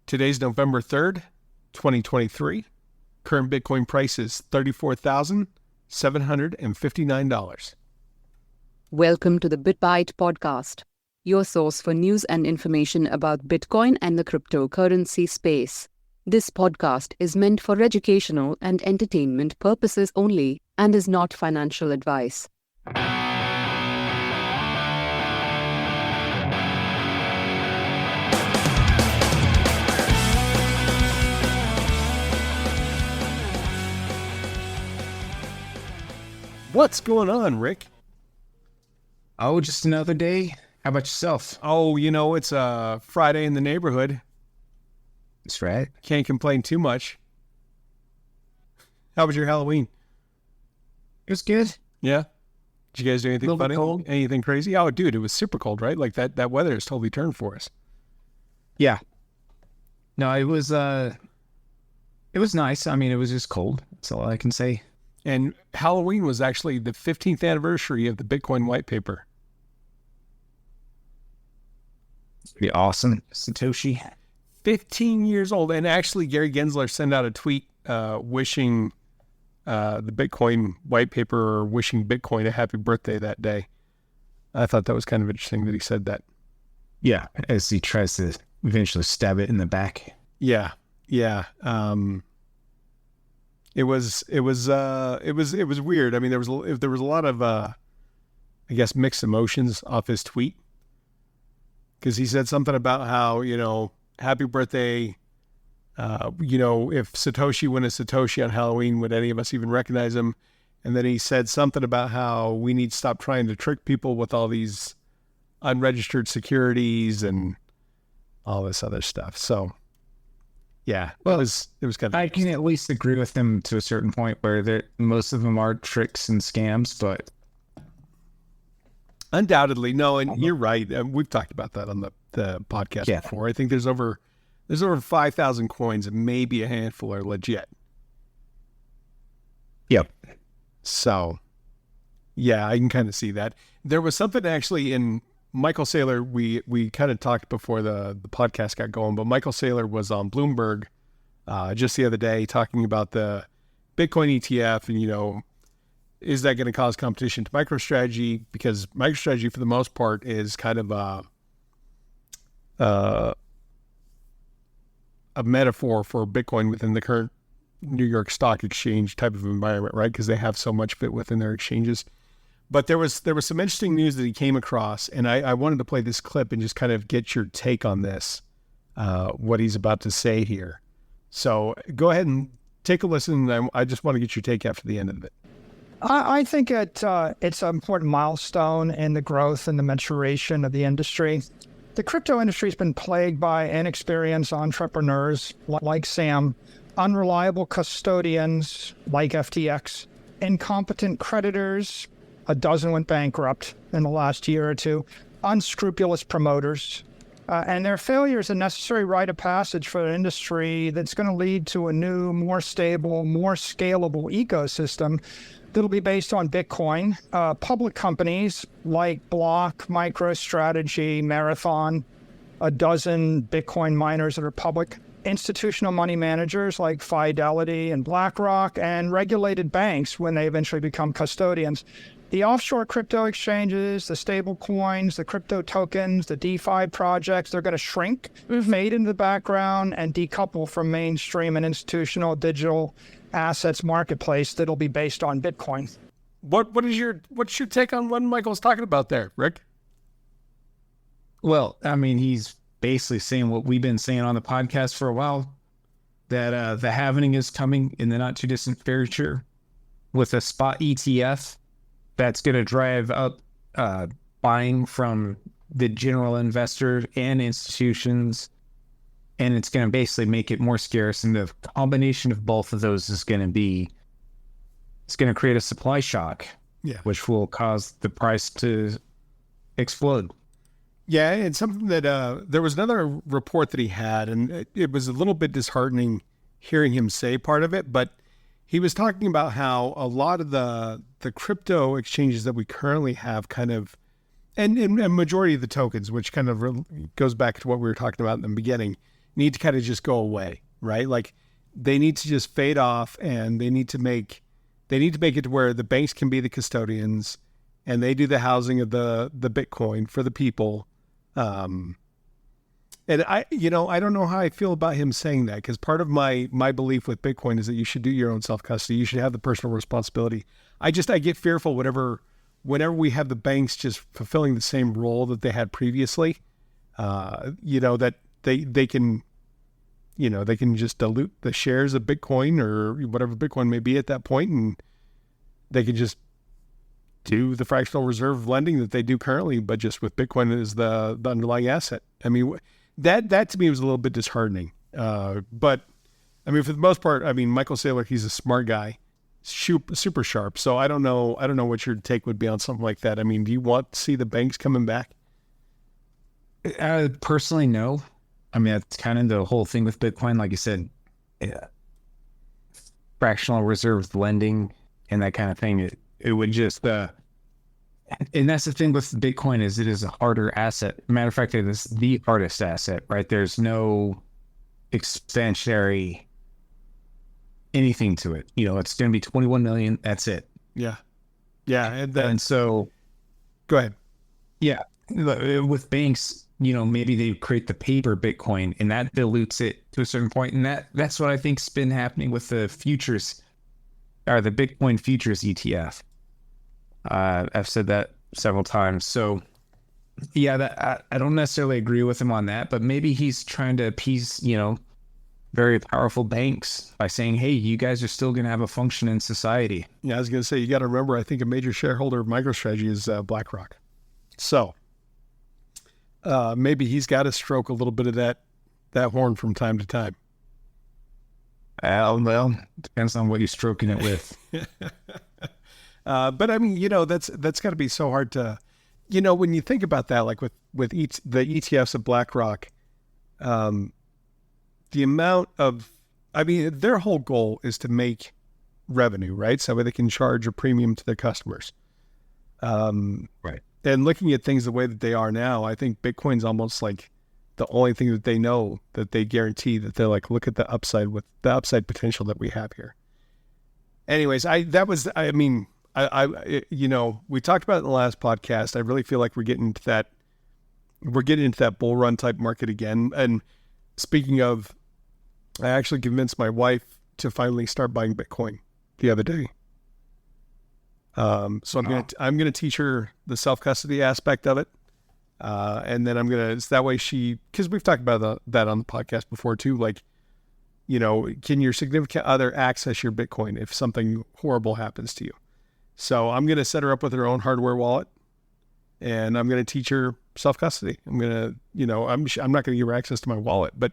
Today's November 3rd, 2023. Current Bitcoin price is $34,759. Welcome to the BitBite podcast, your source for news and information about Bitcoin and the cryptocurrency space. This podcast is meant for educational and entertainment purposes only and is not financial advice. What's going on, Rick? Oh, just another day. How about yourself? Oh, it's a Friday in the neighborhood. That's right. Can't complain too much. How was your Halloween? It was good. Yeah? Did you guys do anything funny? Cold. Anything crazy? Oh, dude, it was super cold, right? Like that weather has totally turned for us. Yeah. No, it was nice. I mean, it was just cold. That's all I can say. And Halloween was actually the 15th anniversary of the Bitcoin white paper. Pretty awesome. Satoshi. 15 years old. And actually, Gary Gensler sent out a tweet wishing the Bitcoin white paper or wishing Bitcoin a happy birthday that day. I thought that was kind of interesting that he said that. Yeah, as he tries to eventually stab it in the back. Yeah. It was weird. I mean, there was a lot of I guess mixed emotions off his tweet, because he said something about how happy birthday. If Satoshi went as Satoshi on Halloween, would any of us even recognize him? And then he said something about how we need to stop trying to trick people with all these unregistered securities and all this other stuff. So. Yeah, well, it was kind of. I can at least agree with them to a certain point where most of them are tricks and scams, but undoubtedly, no. And you're right. We've talked about that on the podcast before. I think there's over 5,000 coins, and maybe a handful are legit. Yep. So, yeah, I can kind of see that. There was something actually in Michael Saylor, we kind of talked before the podcast got going, but Michael Saylor was on Bloomberg just the other day talking about the Bitcoin ETF and, is that going to cause competition to MicroStrategy? Because MicroStrategy, for the most part, is kind of a metaphor for Bitcoin within the current New York Stock Exchange type of environment, right? Because they have so much of it within their exchanges. But there was some interesting news that he came across, and I wanted to play this clip and just kind of get your take on this, what he's about to say here. So go ahead and take a listen. And I just want to get your take after the end of it. I think it's an important milestone in the growth and the maturation of the industry. The crypto industry has been plagued by inexperienced entrepreneurs like Sam, unreliable custodians like FTX, incompetent creditors. A dozen went bankrupt in the last year or two, unscrupulous promoters, and their failure is a necessary rite of passage for an industry that's going to lead to a new, more stable, more scalable ecosystem that'll be based on Bitcoin. Public companies like Block, MicroStrategy, Marathon, a dozen Bitcoin miners that are public, institutional money managers like Fidelity and BlackRock, and regulated banks when they eventually become custodians. The offshore crypto exchanges, the stable coins, the crypto tokens, the DeFi projects, they're going to shrink, fade into the background, and decouple from mainstream and institutional digital assets marketplace that'll be based on Bitcoin. What's your take on what Michael's talking about there, Rick? Well, I mean, he's basically saying what we've been saying on the podcast for a while, that the halving is coming in the not too distant future with a spot ETF. That's going to drive up buying from the general investor and institutions, and it's going to basically make it more scarce. And the combination of both of those is going to create a supply shock, which will cause the price to explode. Yeah, and something that there was another report that he had, and it was a little bit disheartening hearing him say part of it, but he was talking about how a lot of the crypto exchanges that we currently have kind of, and majority of the tokens, which kind of goes back to what we were talking about in the beginning, need to kind of just go away, right? Like they need to just fade off, and they need to make it to where the banks can be the custodians, and they do the housing of the Bitcoin for the people. And I don't know how I feel about him saying that, because part of my belief with Bitcoin is that you should do your own self-custody. You should have the personal responsibility. I get fearful whenever we have the banks just fulfilling the same role that they had previously, that they can, they can just dilute the shares of Bitcoin or whatever Bitcoin may be at that point, and they can just do the fractional reserve lending that they do currently, but just with Bitcoin as the underlying asset. I mean, that to me was a little bit disheartening. But I mean, for the most part, I mean, Michael Saylor, he's a smart guy, super sharp. So I don't know what your take would be on something like that. I mean, do you want to see the banks coming back? Personally, no. I mean, that's kind of the whole thing with Bitcoin. Like you said, fractional reserve lending and that kind of thing. It would just, and that's the thing with Bitcoin, is it is a harder asset. Matter of fact, it is the hardest asset, right? There's no expansionary anything to it. It's going to be 21 million. That's it. Yeah. Yeah. And so, go ahead. Yeah. With banks, maybe they create the paper Bitcoin, and that dilutes it to a certain point. And that's what I think's been happening with the futures, or the Bitcoin futures ETF. I've said that several times. So yeah, I don't necessarily agree with him on that, but maybe he's trying to appease, very powerful banks by saying, hey, you guys are still going to have a function in society. Yeah, I was going to say, you got to remember, I think a major shareholder of MicroStrategy is BlackRock. So maybe he's got to stroke a little bit of that horn from time to time. Well, depends on what you're stroking it with. But I mean, that's got to be so hard to, when you think about that, like with the ETFs of BlackRock, the amount of, I mean, their whole goal is to make revenue, right? So they can charge a premium to their customers. Right. And looking at things the way that they are now, I think Bitcoin's almost like the only thing that they know, that they guarantee, that they're like, look at the upside, with the upside potential that we have here. Anyways, we talked about it in the last podcast. I really feel like we're getting into that bull run type market again. And speaking of, I actually convinced my wife to finally start buying Bitcoin the other day. So I'm gonna teach her the self-custody aspect of it, and then it's that way because we've talked about that on the podcast before too. Like, can your significant other access your Bitcoin if something horrible happens to you? So I'm gonna set her up with her own hardware wallet, and I'm gonna teach her self-custody. I'm gonna, I'm not gonna give her access to my wallet, but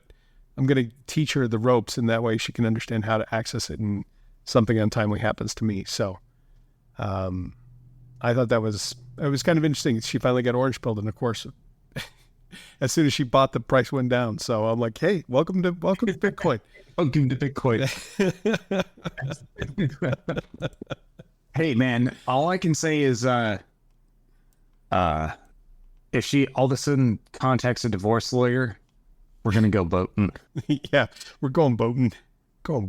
I'm gonna teach her the ropes, and that way she can understand how to access it, and something untimely happens to me. So. I thought it was kind of interesting. She finally got orange pilled, and of course, as soon as she bought, the price went down. So I'm like, "Hey, welcome to Bitcoin." Welcome to Bitcoin. Hey, man, all I can say is, if she all of a sudden contacts a divorce lawyer, we're gonna go boating. Yeah, we're going boating. Gonna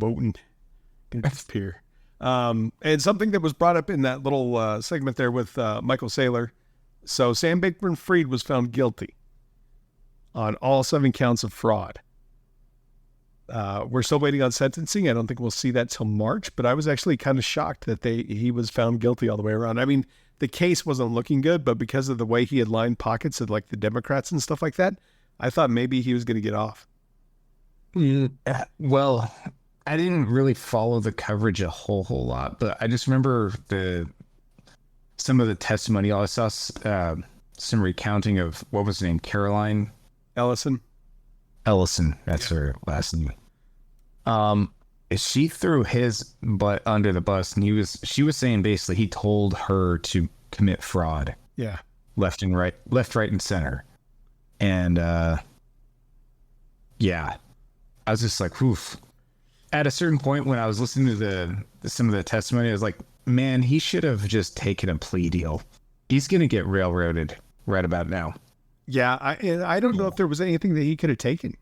disappear. And something that was brought up in that little segment there with Michael Saylor. So Sam Bankman-Fried was found guilty on all 7 counts of fraud. We're still waiting on sentencing. I don't think we'll see that till March, but I was actually kind of shocked that he was found guilty all the way around. I mean, the case wasn't looking good, but because of the way he had lined pockets of like the Democrats and stuff like that, I thought maybe he was going to get off. Well, I didn't really follow the coverage a whole lot, but I just remember some of the testimony. I saw some recounting of, what was her name? Caroline Ellison. That's her last name. She threw his butt under the bus, and she was saying basically he told her to commit fraud. Yeah. Left, right, and center. And yeah, I was just like, oof. At a certain point when I was listening to some of the testimony, I was like, man, he should have just taken a plea deal. He's going to get railroaded right about now. Yeah, I don't know if there was anything that he could have taken.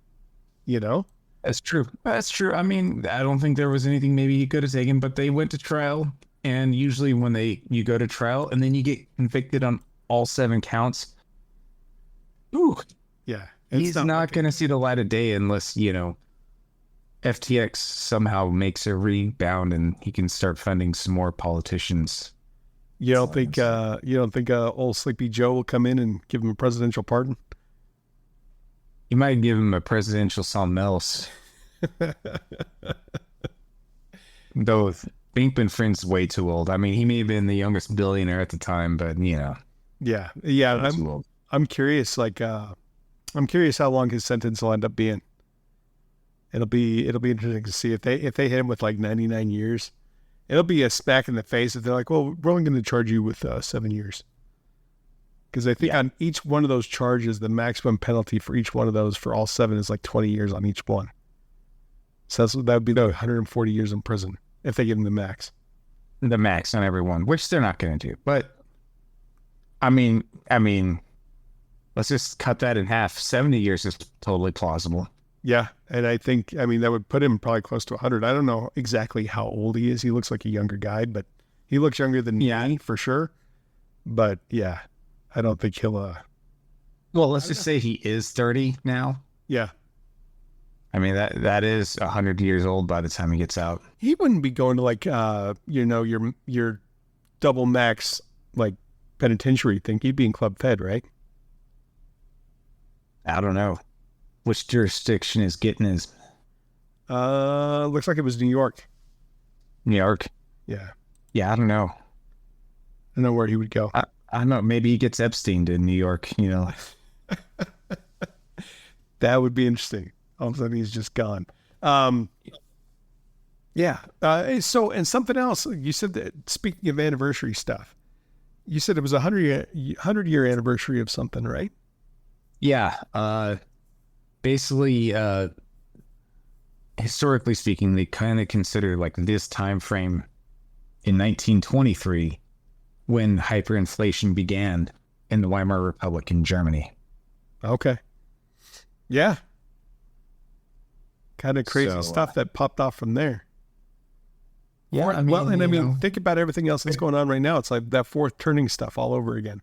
you know? That's true. That's true. I mean, I don't think there was anything maybe he could have taken, but they went to trial. And usually when you go to trial and then you get convicted on all 7 counts, ooh, Yeah. he's not going to see the light of day unless, FTX somehow makes a rebound and he can start funding some more politicians. You don't think old Sleepy Joe will come in and give him a presidential pardon? You might give him a presidential something else. Though Bankman-Fried's way too old. I mean, he may have been the youngest billionaire at the time, but Yeah. too old. I'm curious. I'm curious how long his sentence will end up being. It'll be interesting to see if they hit him with like 99 years. It'll be a smack in the face if they're like, well, we're only going to charge you with 7 years. Because I think on each one of those charges, the maximum penalty for each one of those for all 7 is like 20 years on each one. So that would be 140 years in prison if they give him the max. The max on everyone, which they're not going to do. But I mean, let's just cut that in half. 70 years is totally plausible. Yeah, and I think, that would put him probably close to 100. I don't know exactly how old he is. He looks like a younger guy, but he looks younger than me for sure. But yeah, I don't think he'll. Well, let's just say he is 30 now. Yeah, I mean that is 100 years old by the time he gets out. he wouldn't be going to like your double max like penitentiary thing. He'd be in Club Fed, right? I don't know which jurisdiction is getting his. Looks like it was New York. New York. Yeah, Yeah, I don't know. I don't know where he would go. I don't know. Maybe he gets Epstein to New York. That would be interesting. All of a sudden, he's just gone. Yeah. So, and something else, you said that, speaking of anniversary stuff, you said it was a 100-year anniversary of something, right? Yeah. Basically, historically speaking, they kind of consider like this time frame in 1923 when hyperinflation began in the Weimar Republic in Germany. Okay. Yeah. Kind of crazy stuff that popped off from there. Yeah. Think about everything else that's going on right now. It's like that fourth turning stuff all over again.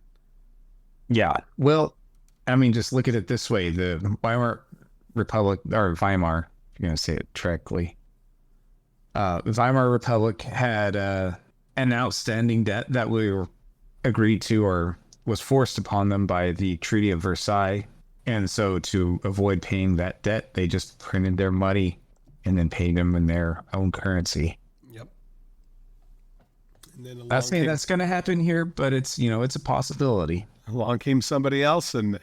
Yeah. Well, just look at it this way. The Weimar Republic, or Weimar, if you're going to say it correctly, the Weimar Republic had an outstanding debt that we were agreed to or was forced upon them by the Treaty of Versailles. And so to avoid paying that debt, they just printed their money and then paid them in their own currency. Yep. And then Not saying that's going to happen here, but it's a possibility. along came somebody else and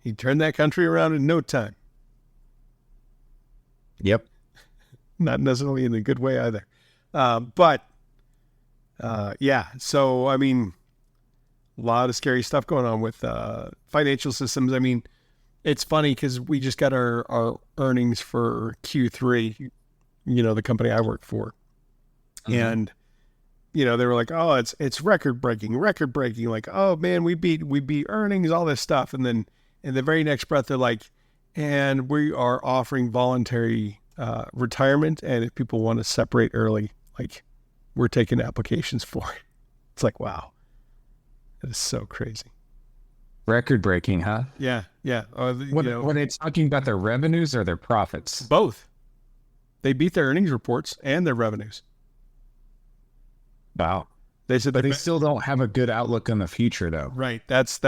he turned that country around in no time. Yep. Not necessarily in a good way either. Yeah. So, a lot of scary stuff going on with financial systems. It's funny because we just got our earnings for Q3, the company I work for. Mm-hmm. And, they were like, oh, it's record breaking. Like, oh man, we beat earnings, all this stuff. And then in the very next breath, they're like, and we are offering voluntary retirement. And if people want to separate early, like we're taking applications for it. It's like, wow. That is so crazy. Record breaking, huh? Yeah. Yeah. Were they talking about their revenues or their profits? Both. They beat their earnings reports and their revenues. Wow. They said, but they still don't have a good outlook on the future, though. Right. That's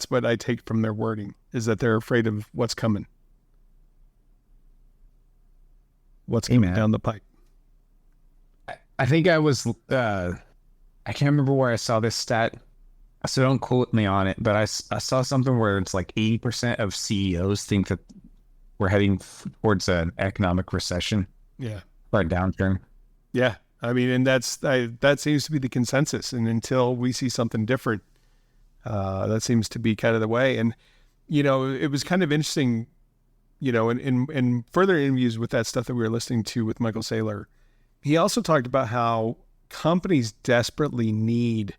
what I take from their wording, is that they're afraid of what's coming. What's coming down the pipe. I think I was, I can't remember where I saw this stat, so don't quote me on it, but I saw something where it's like 80% of CEOs think that we're heading towards an economic recession. Yeah. Or a downturn. Yeah. And that seems to be the consensus. And until we see something different, that seems to be kind of the way. And, it was kind of interesting, in further interviews with that stuff that we were listening to with Michael Saylor, he also talked about how companies desperately need,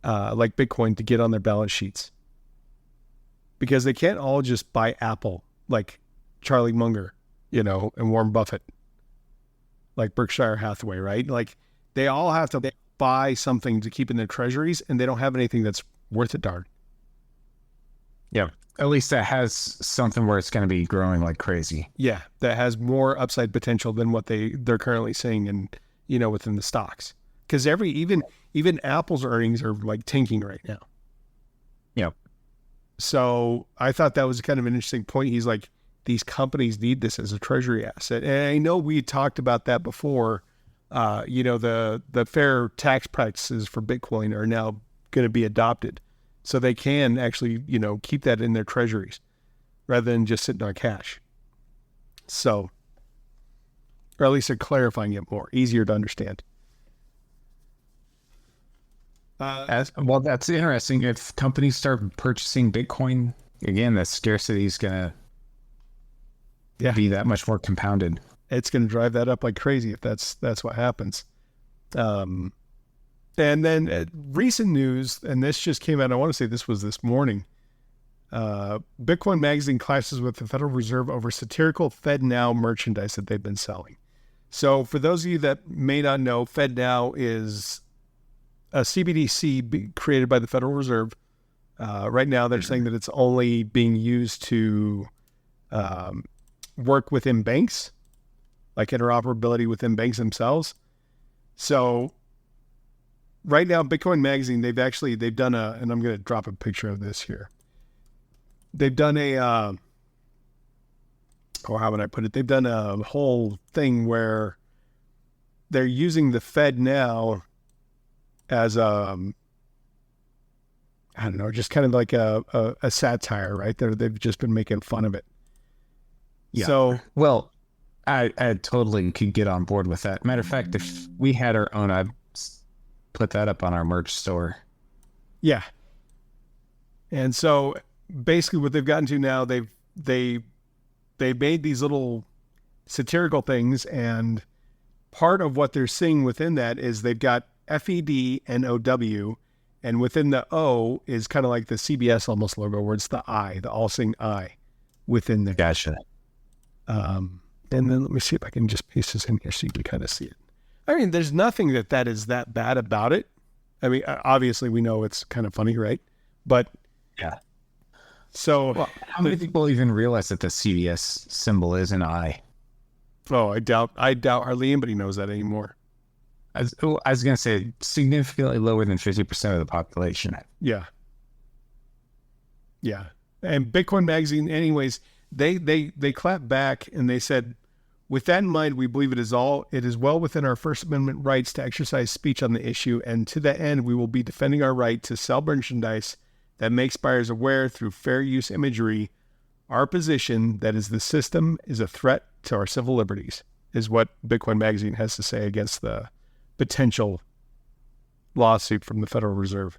like Bitcoin, to get on their balance sheets, because they can't all just buy Apple, like Charlie Munger, and Warren Buffett, like Berkshire Hathaway, right? Like they all have to buy something to keep in their treasuries, and they don't have anything that's worth a darn. Yeah. At least that has something where it's going to be growing like crazy. Yeah, that has more upside potential than what they're currently seeing, and within the stocks. Because even Apple's earnings are like tanking right now. Yep. So I thought that was kind of an interesting point. He's like, these companies need this as a treasury asset. And I know we talked about that before. The fair tax practices for Bitcoin are now going to be adopted. So they can actually, keep that in their treasuries rather than just sitting on cash. So, or at least they're clarifying it more, easier to understand. Well, that's interesting. If companies start purchasing Bitcoin, again, the scarcity is going to be that much more compounded. It's going to drive that up like crazy if that's what happens. And then recent news, and this just came out, I want to say this was this morning. Bitcoin Magazine clashes with the Federal Reserve over satirical FedNow merchandise that they've been selling. So for those of you that may not know, FedNow is a CBDC created by the Federal Reserve. Right now, they're saying that it's only being used to work within banks, like interoperability within banks themselves. So right now, Bitcoin Magazine, they've done and I'm going to drop a picture of this here. They've done how would I put it? They've done a whole thing where they're using the FedNow as I don't know, just kind of like a satire, right? They've just been making fun of it. Yeah. So, well, I totally could get on board with that. Matter of fact, if we had our own, I'd put that up on our merch store. Yeah. And so basically what they've gotten to now, they made these little satirical things, and part of what they're seeing within that is they've got FED and OW, and within the O is kind of like the CBS almost logo, where it's the I, the all-seeing I within there. Gotcha. And then let me see if I can just paste this in here so you can kind of see it. I mean, there's nothing that is that bad about it. I mean, obviously we know it's kind of funny, right? But yeah. So well, how many people even realize that the CBS symbol is an I? Oh, I doubt hardly anybody knows that anymore. I was going to say significantly lower than 50% of the population. Yeah. Yeah. And Bitcoin Magazine, anyways, they clapped back and they said, with that in mind, we believe it is well within our First Amendment rights to exercise speech on the issue. And to that end, we will be defending our right to sell merchandise that makes buyers aware through fair use imagery. Our position that is the system is a threat to our civil liberties, is what Bitcoin Magazine has to say against the potential lawsuit from the Federal Reserve.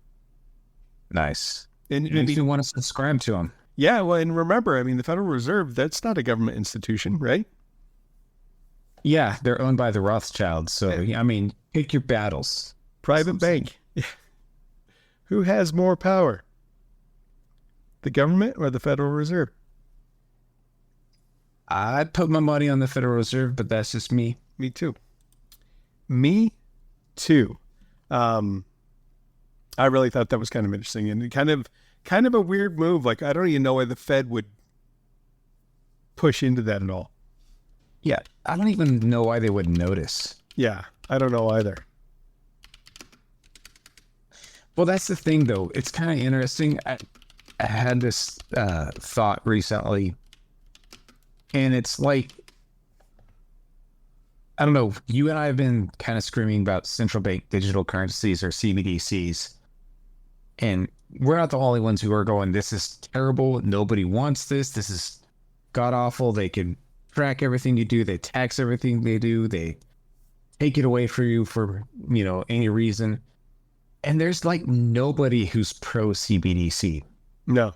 Nice. And it makes you want to subscribe to them. Yeah, well, and remember, I mean, the Federal Reserve, that's not a government institution, right? Yeah, they're owned by the Rothschilds. So, I mean, pick your battles. Private bank. Who has more power? The government or the Federal Reserve? I'd put my money on the Federal Reserve, but that's just me. Me too. Me too. I really thought that was kind of interesting and kind of a weird move. Like, I don't even know why the Fed would push into that at all. Yeah, I don't even know why they would notice. Yeah, I don't know either. Well, that's the thing, though. It's kind of interesting. I had this thought recently, and it's like, I don't know, you and I have been kind of screaming about central bank digital currencies or CBDCs, and we're not the only ones who are going, this is terrible, nobody wants this, this is god-awful, they can track everything you do, they tax everything they do, they take it away from you for, any reason. And there's like nobody who's pro CBDC. No.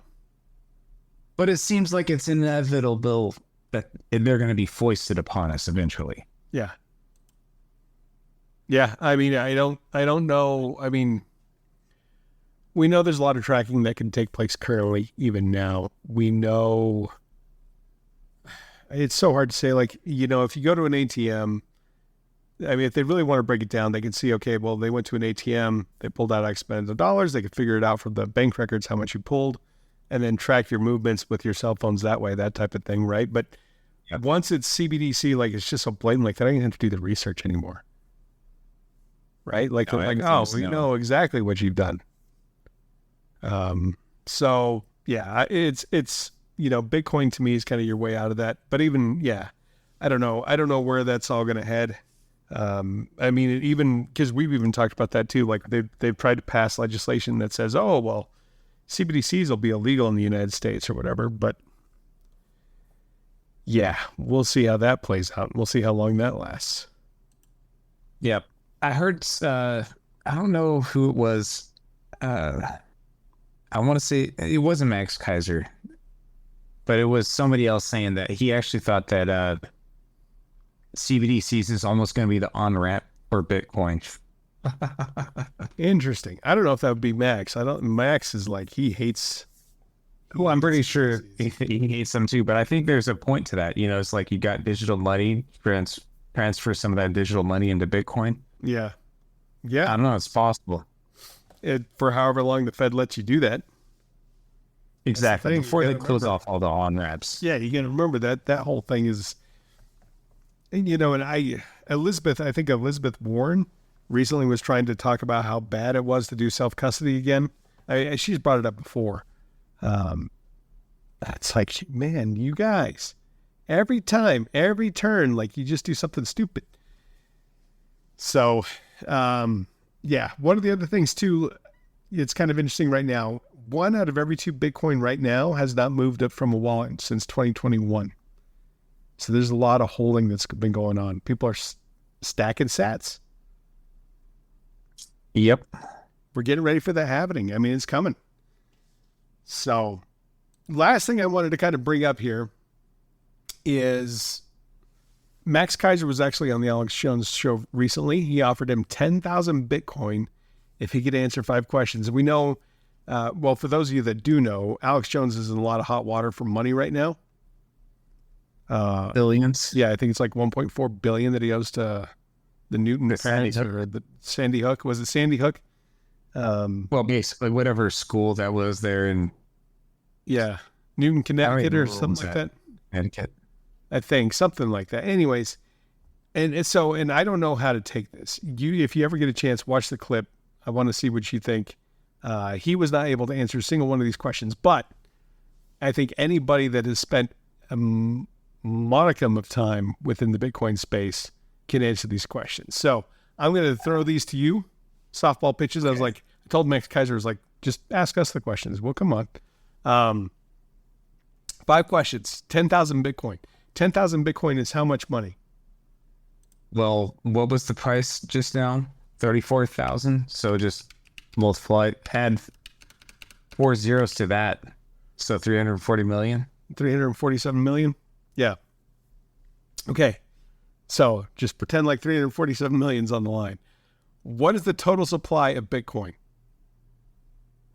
But it seems like it's inevitable that they're going to be foisted upon us eventually. Yeah. Yeah. I mean, I don't know. I mean, we know there's a lot of tracking that can take place currently, even now. We know, it's so hard to say. Like, if you go to an ATM, I mean, if they really want to break it down, they can see, okay, well, they went to an ATM, they pulled out X amount of dollars, they could figure it out from the bank records, how much you pulled, and then track your movements with your cell phones that way, that type of thing, right? But once it's CBDC, like, it's just so blatant, like, they don't even have to do the research anymore, right? Like, we know exactly what you've done. So, yeah, it's Bitcoin to me is kind of your way out of that. But even, I don't know where that's all going to head. I mean, even because we've even talked about that too. Like they've tried to pass legislation that says, oh, well, CBDCs will be illegal in the United States or whatever. But yeah, we'll see how that plays out. We'll see how long that lasts. Yep. I heard, I don't know who it was. I want to say it wasn't Max Kaiser, but it was somebody else saying that he actually thought that, CBDCs is almost going to be the on-ramp for Bitcoin. Interesting. I don't know if that would be Max. Max is like, he hates. Well, I'm pretty sure he hates them too, but I think there's a point to that. It's like you got digital money, transfer some of that digital money into Bitcoin. Yeah. I don't know. It's possible. For however long the Fed lets you do that. Exactly. Before they close off all the on-ramps. Yeah, you got to remember that whole thing is. And, I think Elizabeth Warren recently was trying to talk about how bad it was to do self-custody again. She's brought it up before. It's like, man, you guys, every turn, like you just do something stupid. So, one of the other things too, it's kind of interesting right now. 1 out of every 2 Bitcoin right now has not moved up from a wallet since 2021. So there's a lot of holding that's been going on. People are stacking sats. Yep. We're getting ready for that happening. I mean, it's coming. So last thing I wanted to kind of bring up here is Max Kaiser was actually on the Alex Jones show recently. He offered him 10,000 Bitcoin if he could answer 5 questions. And we know, for those of you that do know, Alex Jones is in a lot of hot water for money right now. Billions. Yeah, I think it's like 1.4 billion that he owes to the Newton parents or the Sandy Hook. Was it Sandy Hook? Well, basically whatever school that was there in Newton, Connecticut or something like that. Connecticut. I think something like that. Anyways, and I don't know how to take this. If you ever get a chance, watch the clip. I want to see what you think. He was not able to answer a single one of these questions, but I think anybody that has spent modicum of time within the Bitcoin space can answer these questions. So I'm going to throw these to you, softball pitches. Okay. I told Max Kaiser, I was like, just ask us the questions. Well, come on. 5 questions, 10,000 Bitcoin. 10,000 Bitcoin is how much money? Well, what was the price just now? 34,000. So just multiply, add 4 zeros to that. So 340 million. 347 million. Yeah. Okay. So just pretend like 347 million's on the line. What is the total supply of Bitcoin?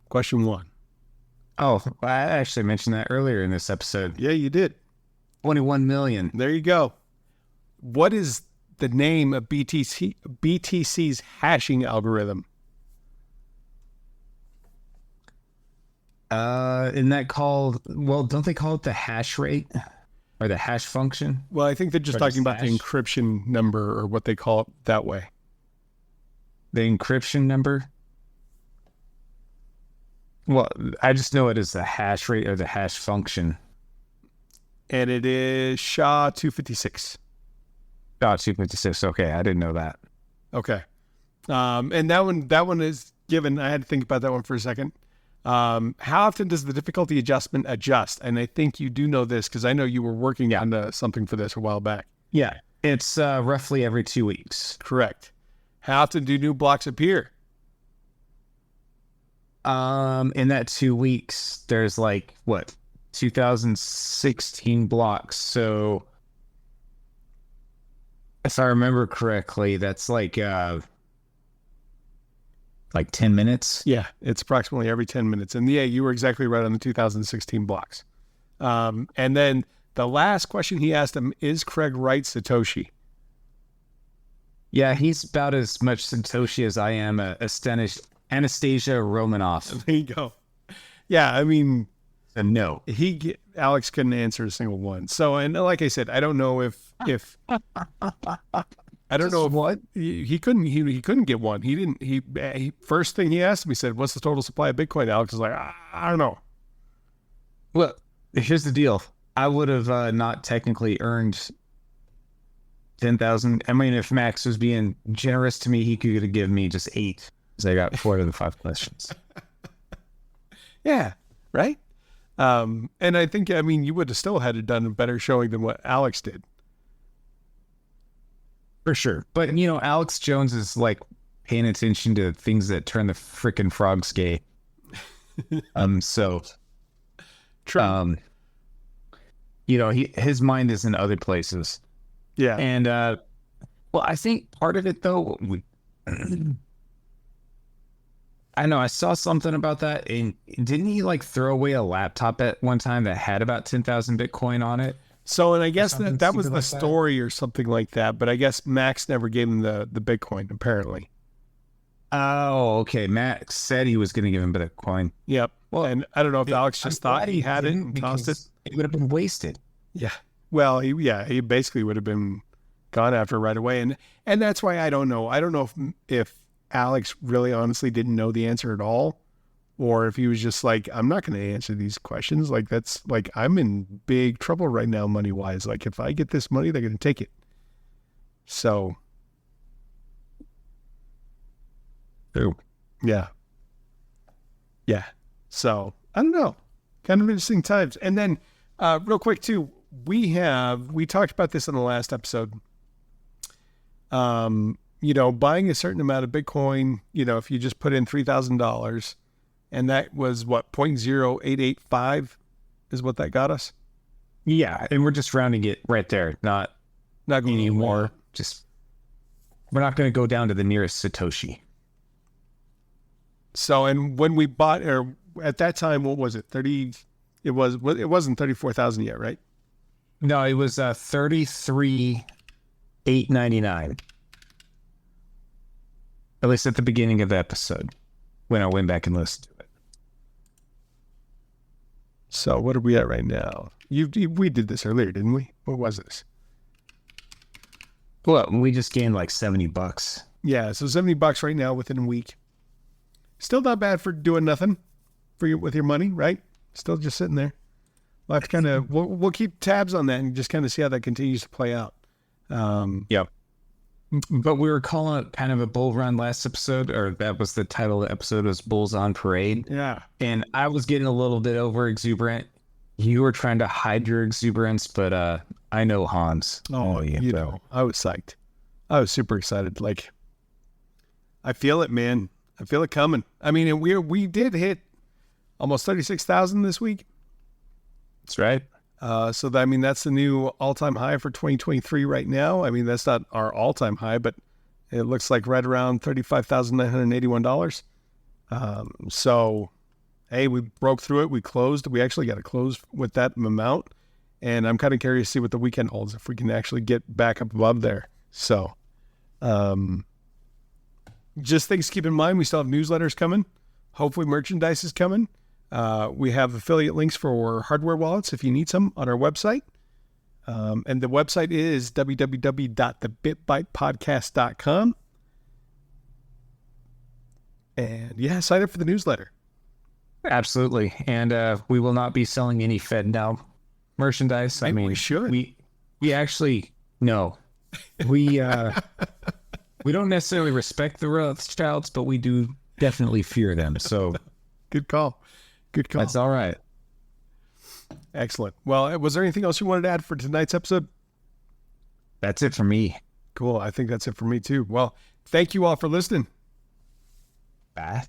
Question 1. Oh, I actually mentioned that earlier in this episode. Yeah, you did. 21 million. There you go. What is the name of BTC's hashing algorithm? Isn't that called, don't they call it the hash rate or the hash function? Well, I think they're just talking about the encryption number or what they call it that way. The encryption number? Well, I just know it as the hash rate or the hash function. And it is SHA-256. SHA-256. Okay, I didn't know that. Okay. And that one is given. I had to think about that one for a second. How often does the difficulty adjustment adjust? And I think you do know this because I know you were working on something for this a while back. Yeah, it's roughly every 2 weeks. Correct. How often do new blocks appear? In that 2 weeks, there's 2016 blocks. So if I remember correctly, that's like 10 minutes. Yeah, it's approximately every 10 minutes. And yeah, you were exactly right on the 2016 blocks. And then The last question he asked him, is Craig right, Satoshi? Yeah, he's about as much Satoshi as I am Anastasia Romanoff. There you go. Yeah, I mean, And no. Alex couldn't answer a single one. So, and like I said, I don't know if I don't know if what he couldn't get one. He didn't. He first thing he asked me, said, "What's the total supply of Bitcoin?" Alex was like, I don't know. Well, here's the deal. I would have not technically earned 10,000. I mean, if Max was being generous to me, he could have given me just 8, because I got 4 of the 5 questions. Yeah, right. And I think, I mean, you would have still had to done a better showing than what Alex did. For sure. But, Alex Jones is like paying attention to things that turn the freaking frogs gay. So, True. his mind is in other places. Yeah. And, well, I think part of it, though, I know I saw something about that. And didn't he throw away a laptop at one time that had about 10,000 Bitcoin on it? So, and I guess that was the like story or something like that. But I guess Max never gave him the Bitcoin, apparently. Oh, okay. Max said he was going to give him Bitcoin. Yep. Well, and I don't know if Alex just thought he had it didn't, and tossed it. It would have been wasted. Yeah. Well, he basically would have been gone after right away. And that's why I don't know. I don't know if Alex really honestly didn't know the answer at all, or if he was just like, I'm not going to answer these questions. Like, that's like, I'm in big trouble right now, money wise. Like, if I get this money, they're going to take it. So. Ooh. Yeah. Yeah. So I don't know. Kind of interesting times. And then real quick too, we talked about this in the last episode. Buying a certain amount of Bitcoin, if you just put in $3,000, and that was what, 0.0885 is what that got us. Yeah. And we're just rounding it right there. Not going anymore. Just, we're not going to go down to the nearest Satoshi. So, and when we bought, or at that time, what was it? It wasn't 34,000 yet, right? No, it was 33,899. At least at the beginning of the episode, when I went back and listened to it. So what are we at right now? We did this earlier, didn't we? What was this? Well, we just gained like $70. Yeah, so $70 right now within a week. Still not bad for doing nothing with your money, right? Still just sitting there. We'll have to kind of we'll keep tabs on that and just kind of see how that continues to play out. Yep. But we were calling it kind of a bull run last episode, or that was the title of the episode, was Bulls on Parade. Yeah. And I was getting a little bit over exuberant. You were trying to hide your exuberance, but I know Hans. Oh, yeah. I was psyched. I was super excited. Like, I feel it, man. I feel it coming. I mean, and we did hit almost 36,000 this week. That's right. So that's the new all-time high for 2023 right now. I mean, that's not our all-time high, but it looks like right around $35,981. So, hey, we broke through it. We closed. We actually got to close with that amount. And I'm kind of curious to see what the weekend holds, if we can actually get back up above there. So, just things to keep in mind. We still have newsletters coming. Hopefully merchandise is coming. We have affiliate links for hardware wallets if you need some on our website. And the website is www.thebitbytepodcast.com. And yeah, sign up for the newsletter. Absolutely. And we will not be selling any FedNow merchandise. Maybe we should. We actually, no. We don't necessarily respect the Rothschilds, but we do definitely fear them. So Good call. That's all right. Excellent. Well, was there anything else you wanted to add for tonight's episode? That's it for me. Cool. I think that's it for me too. Well, thank you all for listening. Bye.